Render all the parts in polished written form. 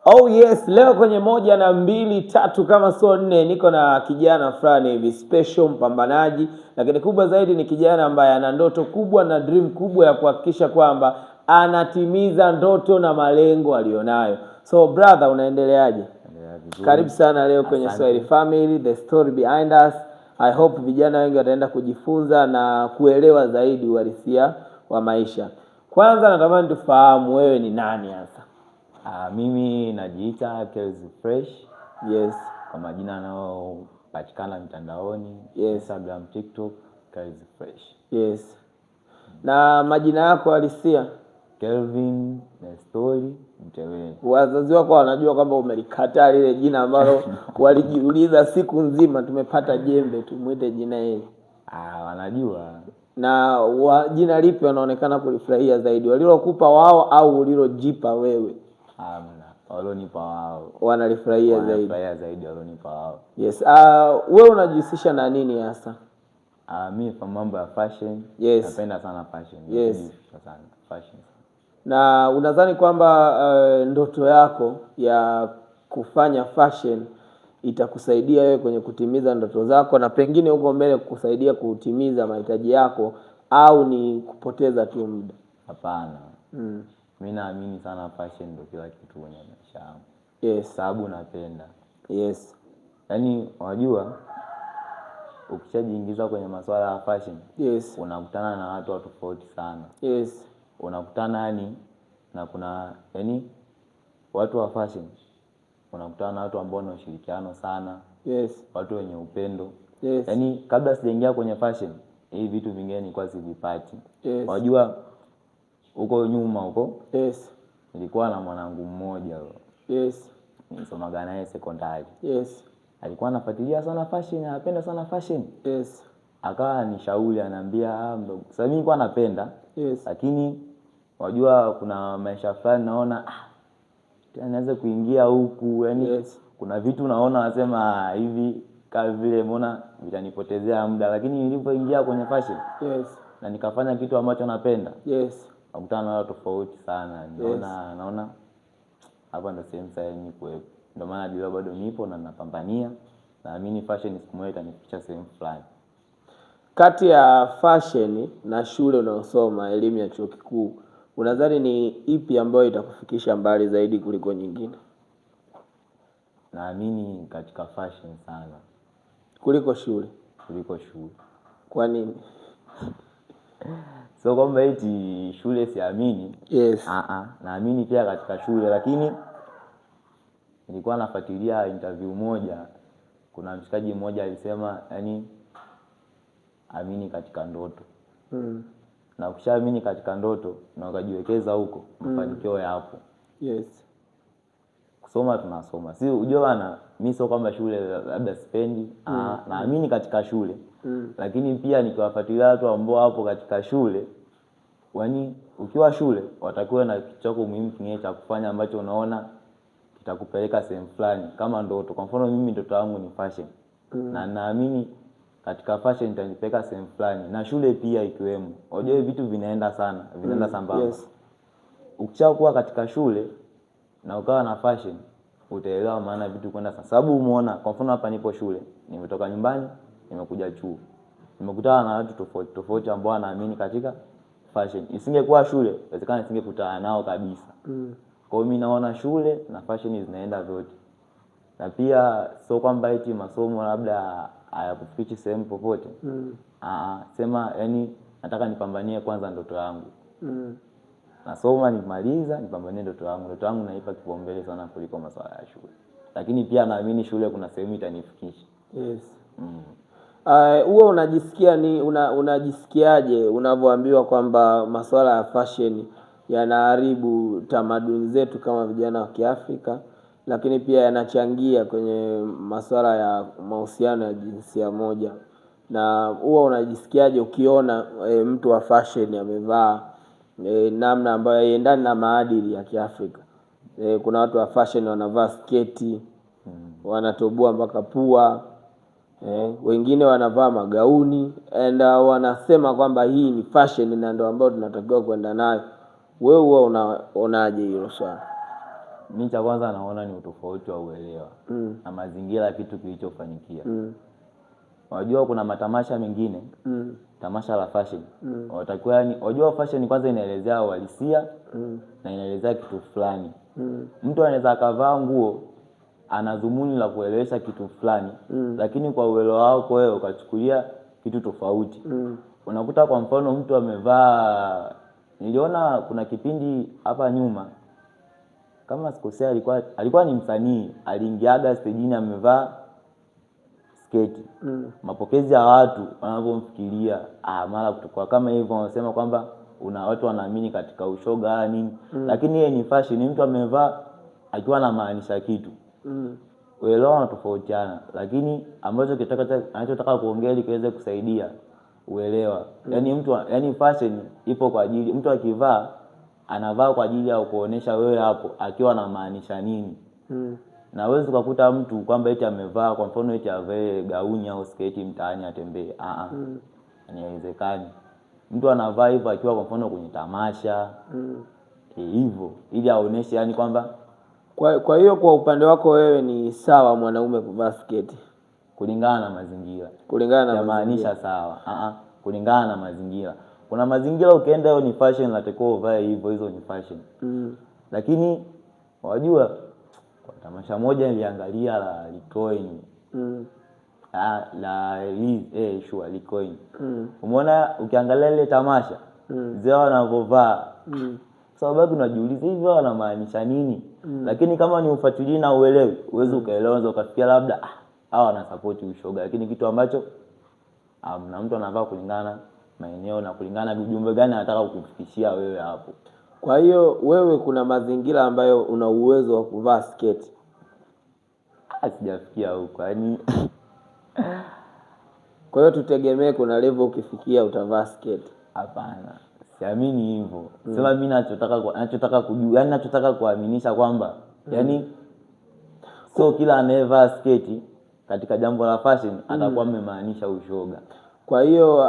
Oh yes, leo kwenye 1 na 2 3 kama sio 4 niko na kijana fulani hivi special, mpambanaji, lakini kubwa zaidi ni kijana ambaye ana ndoto kubwa na dream kubwa ya kuhakikisha kwamba anatimiza ndoto na malengo alionayo. So brother, unaendeleaje? Karibu sana leo kwenye Swahili Family, the story behind us. I hope vijana wengi wataenda kujifunza na kuelewa zaidi uhalisia wa maisha. Kwanza natamani tufahamu wewe ni nani hasa? Mimi najiita Kelzi Fresh. Yes. Kwa majina yanayopatikana mtandaoni, yes. Instagram, TikTok, Kelzi Fresh. Yes. Na majina yako halisia? Kelvin Nestori Mtewele. Wazazi wako wanajua kwamba umelikataa lile jina ambalo walijiuliza siku nzima tumepata jembe tumuite jina hili? Wanajua. Na jina lipi wanaonekana kulifurahia zaidi, walilokupa wao au ulilojipa wewe? Walonipa wao. Wanalifurahia zaidi. Wanafurahia zaidi walonipa wao. Yes. Wewe unajihusisha na nini hasa? Mimi kwa mambo ya fashion. Yes. Napenda sana fashion. Yes. Sana fashion. Na unadhani kwamba ndoto yako ya kufanya fashion itakusaidia wewe kwenye kutimiza ndoto zako na pengine huko mbele kukusaidia kutimiza mahitaji yako, au ni kupoteza tu muda? Hapana. Mimi naamini sana fashion ndio kila kitu kwenye maisha yangu. Yes. Sababu napenda. Yes. Yaani unajua ukishajiingiza kwenye masuala ya fashion, yes, unakutana na watu tofauti sana. Yes. Unakutana na kuna watu wa fashion, unakutana na watu ambao wana ushirikiano sana. Yes. Watu wenye upendo. Yes. Kabla sijaingia kwenye fashion, hivi vitu vingine nilikuwa sivipati. Yes. Unajua huko nyuma huko, yes, nilikuwa na mwanangu mmoja. Yes. Nisomaga naye sekondari. Yes. Alikuwa anafuatilia sana fashion, anapenda sana fashion. Yes. Akawa nishauri, ananiambia mdogo. Sasa mimi nilikuwa napenda. Yes. Lakini wajua kuna maisha fulani naona naweza kuingia huku, yes, kuna vitu naona nasema hivi kama vile mbona vitanipotezea muda, lakini nilipoingia kwenye fashion, yes, na nikafanya kitu ambacho napenda, yes, nakutana na watu tofauti sana. Naona hapa ndo sehemu sahihi kuwepo. Ndio maana bila bado nipo na napambania, naamini fashion siku moja itanifikisha sehemu fulani. Kati ya fashion na shule unayosoma, elimu ya chuo kikuu, unadhani ni ipi ambayo itakufikisha mbali zaidi kuliko nyingine? Naamini katika fashion sana. Kuliko shule? Kuliko shule. Kwa nini? So kwamba eti shule siamini. Yes. Naamini pia katika shule, lakini nilikuwa nafuatilia interview moja, kuna mshikaji mmoja alisema amini katika ndoto. Na ukishaamini katika ndoto na ukajiwekeza huko, mafanikio yapo. Yes. Kusoma tunasoma. Si unajua bana, mimi sio kwamba shule labda sipendi. Naamini katika shule. Lakini pia nikiwafuatilia watu ambao hapo katika shule, ukiwa shule watakuwa na kitu chako muhimu kingine cha kufanya ambacho unaona kitakupeleka sehemu fulani kama ndoto. Kwa mfano mimi ndoto yangu ni fashion. Na naamini katika fashion itanipeleka sehemu fulani, na shule pia ikiwemo. Unajua vitu vinaenda sana, vinaenda sambamba. Yes. Ukishakuwa katika shule na ukawa na fashion, utaelewa maana vitu kwenda sana. Sababu umeona, kwa mfano hapa nipo shule, nimetoka nyumbani, nimekuja chuo. Nimekutana na watu tofauti tofauti ambao wanaamini katika fashion. Isingekuwa shule, inawezekana nisingekutana nao kabisa. Kwa hiyo mimi naona shule na fashion zinaenda zote. Na pia sio kwamba eti masomo labda hayakufikishi sehemu popote. Sema nataka nipambanie kwanza ndoto yangu. Nasoma nimaliza, nipambanie ndoto yangu. Ndoto yangu naipa kipaumbele sana kuliko masuala ya shule. Lakini pia naamini shule kuna sehemu itanifikisha. Yes. Huwa unajisikiaje unavyoambiwa kwamba masuala ya fashion yanaharibu tamaduni zetu kama vijana wa Kiafrika, lakini pia yanachangia kwenye masuala ya mahusiano ya jinsia moja? Na huwa unajisikiaje ukiona mtu wa fashion amevaa namna ambayo haiendani na maadili ya Kiafrika? Kuna watu wa fashion wanavaa sketi, wanatoboa mpaka pua, wengine wanavaa magauni, wanasema kwamba hii ni fashion na ndio ambayo tunatakiwa kwenda nayo. Wewe huwa unaonaje hilo swala? Mimi cha kwanza naona ni utofauti wa uelewa na mazingira kitu kilichofanikia. Unajua kuna matamasha mengine, tamasha la fashion. Watakuwa yani, unajua fashion kwanza inaelezea uhalisia na inaelezea kitu fulani. Mtu anaweza kavaa nguo ana dhumuni la kuelewesha kitu fulani, lakini kwa uelewa wako wewe ukachukulia kitu tofauti. Unakuta kwa mfano mtu amevaa, niliona kuna kipindi hapa nyuma kama sikosea alikuwa ni msanii, aliingiaga stage amevaa sketi. Mapokezi ya watu wanapomfikiria mara kutoka kama hivyo wanasema kwamba watu wanaamini katika ushoga nini, lakini yeye ni fashion, mtu amevaa akiwa na maanisha kitu. Uelewa unatofautiana, lakini ambacho anachotaka kuongea ili kiweze kusaidia uelewa. Yani fashion ipo kwa ajili mtu akivaa anavaa kwa ajili ya kuonesha wewe hapo akiwa na maanisha nini. Na wewe ukakuta mtu kwamba eti amevaa kwa mfano eti avae gauni au sketi mtaani atembee. Inawezekani. Mtu anavaa hivyo akiwa kwa mfano kwenye tamasha. Hivyo ili aoneshe yani kwamba kwa hiyo kwa upande wako wewe ni sawa mwanaume kuvaa sketi kulingana na mazingira. Kulingana na maanisha sawa. Kulingana na mazingira. Kuna mazingira ukienda hiyo ni fashion, natakiwa uvae hivyo, hizo ni fashion. Lakini wajua kwa tamasha moja niliangalia la Likoin. Likoin. Umeona ukiangalia ile tamasha zao wanavovaa. Sababu unajiuliza hivi wanamaanisha nini? Lakini kama ni ufuatilie na uelewi, uweze ukaelewa ukafikia labda hawa wana support ushoga, lakini kitu ambacho na mtu anavaa kulingana maeneo na kulingana na ujumbe gani anataka kukufikishia wewe hapo. Kwa hiyo wewe kuna mazingira ambayo una uwezo wa kuvaa sketi? Sijafikia huko yani. Kwa hiyo tutegemee kuna level ukifikia utavaa sketi? Hapana, siamini hivyo. Sema mimi nachotaka kujua, yani nachotaka kuaminisha kwamba yani sio kila anayevaa sketi katika jambo la fashion atakuwa amemaanisha ushoga. Kwa hiyo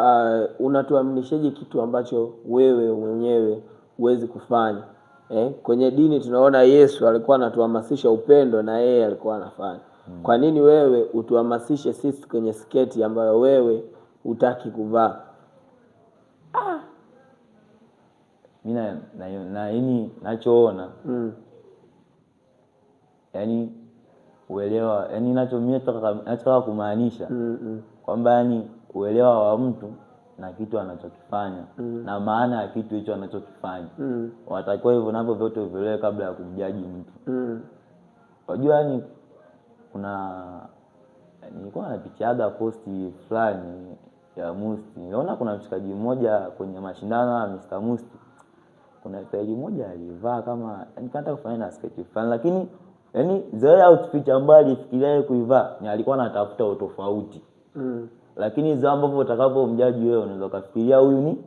unatuaminishaje kitu ambacho wewe mwenyewe huwezi kufanya? Kwenye dini tunaona Yesu alikuwa anatuhamasisha upendo na yeye alikuwa anafanya. Kwa nini wewe utuhamasishe sisi kwenye sketi ambayo wewe hutaki kuvaa? Mimi yani nachoona yani uelewa, yani nataka kumaanisha kwamba yani uelewa wa mtu na kitu anachokifanya na maana ya kitu hicho anachokifanya. Watakiwa hivyo navyo vyote uvielewe kabla ya kumjaji mtu. Unajua yani nilikuwa napitiaga posti fulani ya Musti. Niliona kuna mshikaji mmoja kwenye mashindano ya Mr. Musti. Kuna mshikaji mmoja alivaa kama nikataka kufanya na sketi fulani, lakini yani zile outfit ambayo alifikiria kuivaa ni alikuwa anatafuta utofauti. Lakini zile ambavyo utakapomjaji wewe unaweza kufikiria huyu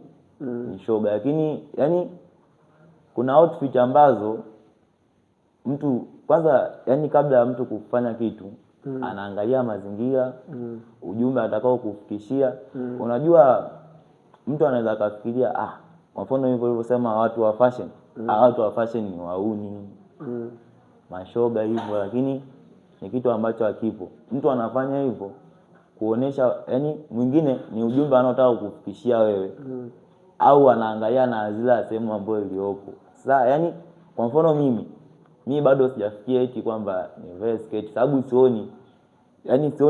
ni shoga, lakini yani kuna outfit ambazo mtu kwanza yani kabla ya mtu kufanya kitu anaangalia mazingira, ujumbe atakao kufikishia. Unajua mtu anaweza kufikiria kwa mfano hivyo ulivyosema watu wa fashion, watu wa fashion ni wauni, mashoga hivyo, lakini ni kitu ambacho hakipo. Mtu anafanya hivyo kuonesha yani mwingine ni ujumbe anaotaka kukufikishia wewe, au anaangalia na zile sehemu ambayo iliyopo. Sasa yani kwa mfano mimi bado sijafikia eti kwamba nivae sketi, sababu sioni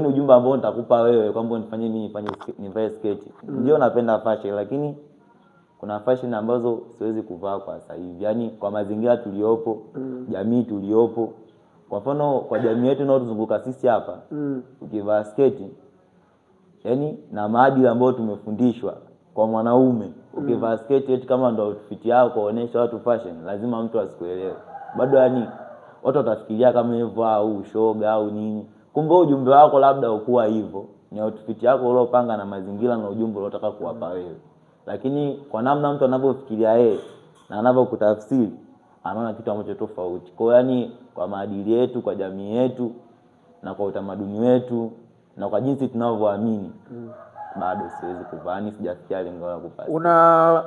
ujumbe ambao nitakupa wewe kwamba nifanye mimi nivae sketi. Ndio napenda fashion, lakini kuna fashion ambazo siwezi kuvaa kwa sasa hivi, yani kwa mazingira tuliopo, jamii tuliopo. Kwa mfano kwa jamii yetu inayotuzunguka sisi hapa, ukivaa sketi yani na maadili ambayo tumefundishwa kwa mwanaume, ukivaa sketi eti kama ndio outfit yako kuonesha watu fashion, lazima mtu asikuelewe. Bado yani watu watafikiria kama hivyo au ushoga au nini. Kumbe ujumbe wako labda ukua hivyo, ni outfit yako uliopanga na mazingira na ujumbe uliotaka kuwapa wewe. Lakini kwa namna mtu anavyofikiria yeye na anavyokutafsiri, anaona kitu ambacho tofauti. Kwa yani kwa maadili yetu, kwa jamii yetu na kwa utamaduni wetu na kwa jinsi tunavyoamini, bado siwezi kuvaa, sijafikia lengo la kupasi.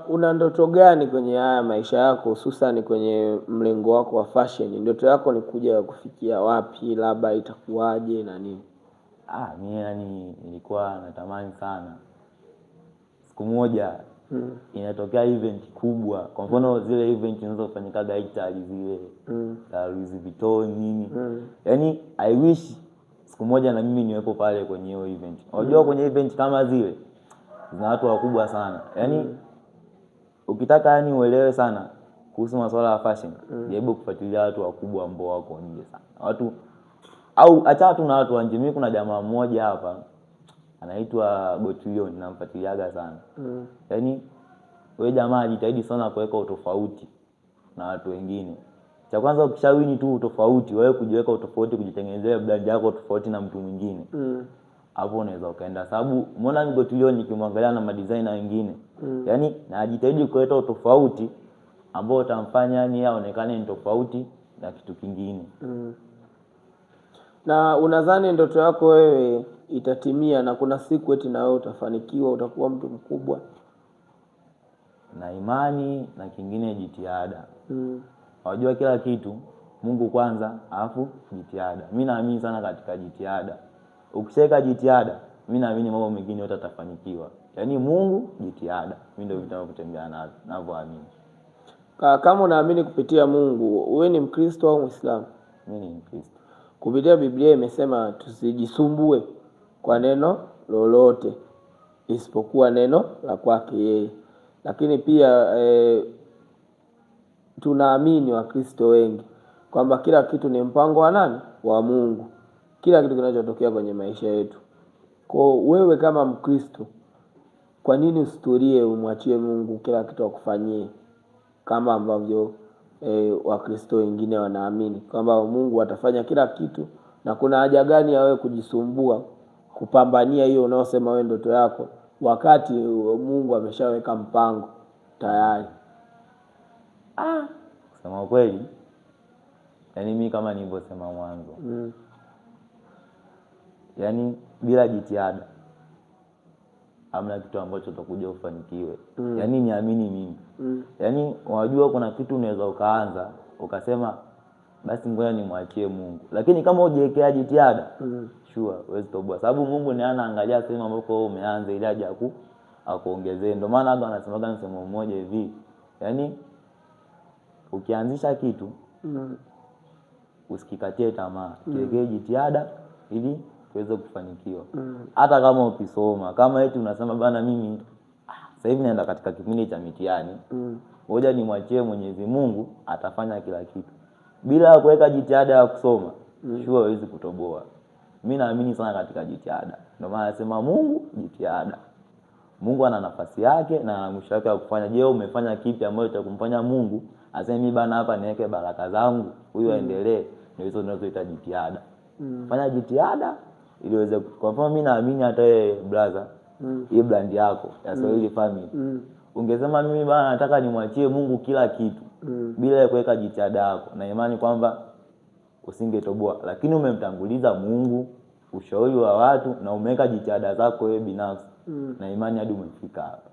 Una ndoto gani kwenye haya maisha yako, hususan kwenye mlengo wako wa fashion? Ndoto yako ni kuja kufikia wapi, labda itakuwaje na nini? Mimi yani nilikuwa natamani sana siku moja inatokea event kubwa, kwa mfano zile event zinazofanyika Italy zile Louis Vuitton nini. Yani I wish siku moja na mimi niwepo pale kwenye hiyo event. Unajua kwenye event kama zile zina watu wakubwa sana. Yani ukitaka yani uelewe sana kuhusu masuala ya fashion, jaribu kufuatilia watu wakubwa ambao wako nje sana. Watu au acha tu na watu wa nje. Mimi kuna jamaa mmoja hapa anaitwa Gotilion, namfuatiliaga sana. Yani wewe jamaa ajitahidi sana kuweka utofauti na watu wengine. Cha kwanza ukishawini tu utofauti, wewe kujiweka utofauti, kujitengenezea brand yako tofauti na mtu mwingine. Hapo unaweza ukaenda, sababu umeona Gotilion nikimwangalia na madesigner wengine. Yani na ajitahidi kuleta utofauti ambao utamfanya yani aonekane ni tofauti na kitu kingine. Na unadhani ndoto yako wewe itatimia na kuna siku eti na wewe utafanikiwa, utakuwa mtu mkubwa? Na imani na kingine jitihada. Unajua kila kitu Mungu kwanza, alafu jitihada. Mimi naamini sana katika jitihada. Ukisheka jitihada, mimi naamini mambo mengine yote yatafanikiwa. Yaani Mungu, jitihada. Mimi ndio vitu ninavyotembea ninavyoamini. Kama unaamini kupitia Mungu, wewe ni Mkristo au Muislamu? Mimi ni Mkristo. Kupitia Biblia imesema tusijisumbue kwa neno lolote isipokuwa neno la kwake yeye. Lakini pia tunaamini Wakristo wengi kwamba kila kitu ni mpango wa nani? Wa Mungu. Kila kitu kinachotokea kwenye maisha yetu. Kwa wewe kama Mkristo, kwa nini usitulie umwachie Mungu kila kitu akufanyie, kama ambavyo Wakristo wengine wanaamini kwamba Mungu atafanya kila kitu? Na kuna haja gani ya wewe kujisumbua kupambania hiyo unaosema wewe ndoto yako, wakati Mungu ameshaweka mpango tayari? Kusema kweli, yani mimi kama nilivyosema mwanzo, yani bila jitihada hamna kitu ambacho utakuja ufanikiwe. Yani niamini mimi. Yani unajua kuna kitu unaweza ukaanza ukasema basi ngoja nimwachie Mungu, lakini kama hujiwekea jitihada sure huwezi toboa, sababu Mungu ni anaangalia sehemu ambapo wewe umeanza ili aje akuongezee. Ndio maana hapa anasemaga msemo mmoja hivi, yani ukianzisha kitu usikikatie tamaa, kiwekee jitihada ili uweze kufanikiwa. Hata kama ukisoma, kama eti unasema bana mimi sasa hivi naenda katika kipindi cha mitihani, ngoja nimwachie Mwenyezi Mungu atafanya kila kitu. Bila kuweka jitihada ya kusoma, sure huwezi kutoboa. Mimi naamini sana katika jitihada. Ndio maana nasema Mungu, jitihada. Mungu ana nafasi yake na ana mwisho wake wa kufanya. Je, umefanya kipi ambacho kitakumfanya Mungu aseme mimi bana hapa niweke baraka zangu, huyu aendelee? Ndio hizo tunazoita jitihada. Fanya jitihada ili uweze. Kwa mfano mimi naamini hata wewe brother, hii brand yako ya Swahili Family, ungesema mimi bana nataka nimwachie Mungu kila kitu bila kuweka jitihada yako, na imani kwamba usingetoboa. Lakini umemtanguliza Mungu, ushauri wa watu, na umeweka jitihada zako wewe binafsi, na imani hadi umefika hapa.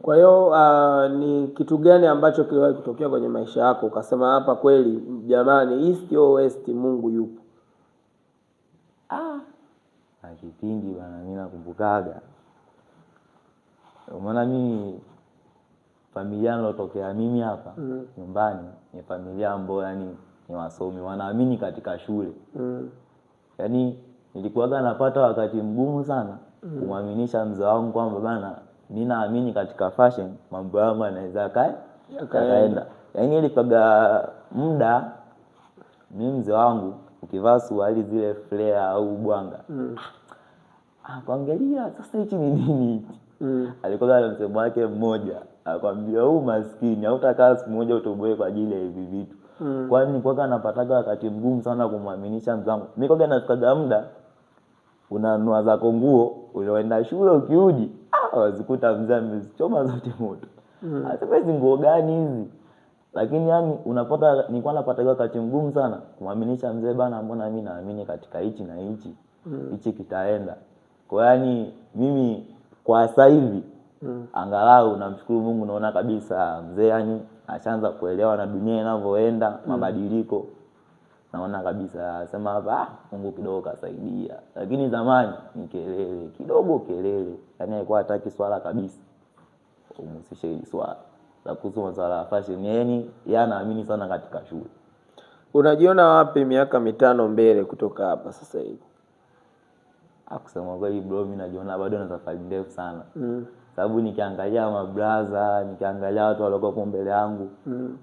Kwa hiyo ni kitu gani ambacho kiliwahi kutokea kwenye maisha yako ukasema hapa kweli jamani, east or west Mungu yupo? Na kipindi bana mimi nakumbukaga, umeona mimi familia nilotokea mimi hapa nyumbani ni familia ambayo yani ni wasomi, wanaamini katika shule. Yani nilikuwaga napata wakati mgumu sana kumwaminisha mzee wangu kwamba bana mimi naamini katika fashion, mambo yangu yanaweza kaenda. Yani ilikaga muda mimi mzee wangu ukivaa suruali zile flare au bwanga, kuangalia sasa hichi ni nini hichi? Alikuwa na msemo wake mmoja, akwambia huu maskini hautakaa siku moja utoboe kwa ajili ya hivi vitu. Kwani nilikuwa napataga wakati mgumu sana kumwaminisha mzangu. Mimi kwa nafikaga muda unanunua zako nguo, unaenda shule ukirudi, wazikuta mzee amezichoma zote moto. Hata hizi nguo gani hizi? Lakini yani unapata, nilikuwa napataga wakati mgumu sana kumwaminisha mzee bana, mbona mimi naamini katika hichi na hichi, hichi kitaenda. Kwa yani mimi kwa sasa hivi angalau namshukuru Mungu, naona kabisa mzee yani ashaanza kuelewa na dunia inavyoenda, mabadiliko. Naona kabisa sema hapa Mungu kidogo kasaidia. Lakini zamani ni kelele, kidogo kelele. Yani alikuwa hataki swala kabisa. Umhusishe hili swala. La kusoma swala la fashion, yani yeye anaamini sana katika shule. Unajiona wapi miaka 5 mbele kutoka hapa sasa hivi? Kusema kweli bro, mimi najiona bado na safari ndefu sana. Sababu nikiangalia mabraza, nikiangalia watu waliokuwa mbele yangu,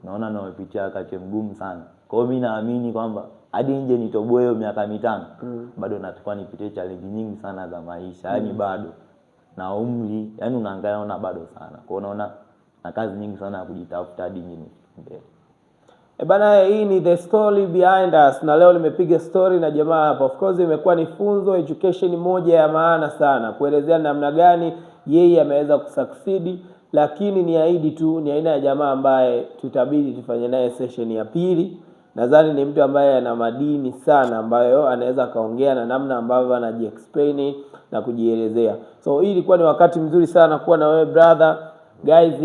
naona nawapitia wakati mgumu sana. Kwa hiyo mimi naamini kwamba hadi nje nitoboe hiyo miaka 5, bado natakuwa nipitie challenge nyingi sana za maisha. Yani bado na umri, yani unaangalia bado sana. Kwa hiyo naona na kazi nyingi sana ya kujitafuta hadi nje mbele. Bana, hii ni the story behind us, na leo nimepiga story na jamaa hapa. Of course imekuwa ni funzo, education moja ya maana sana kuelezea namna gani yeye ameweza kusucceed. Lakini ni ahidi tu, ni aina ya jamaa ambaye tutabidi tufanye naye session ya pili. Nadhani ni mtu ambaye ana madini sana, ambayo anaweza kaongea na namna ambavyo anajiexplain na kujielezea. So hii ilikuwa ni wakati mzuri sana kuwa na wewe brother. Guys,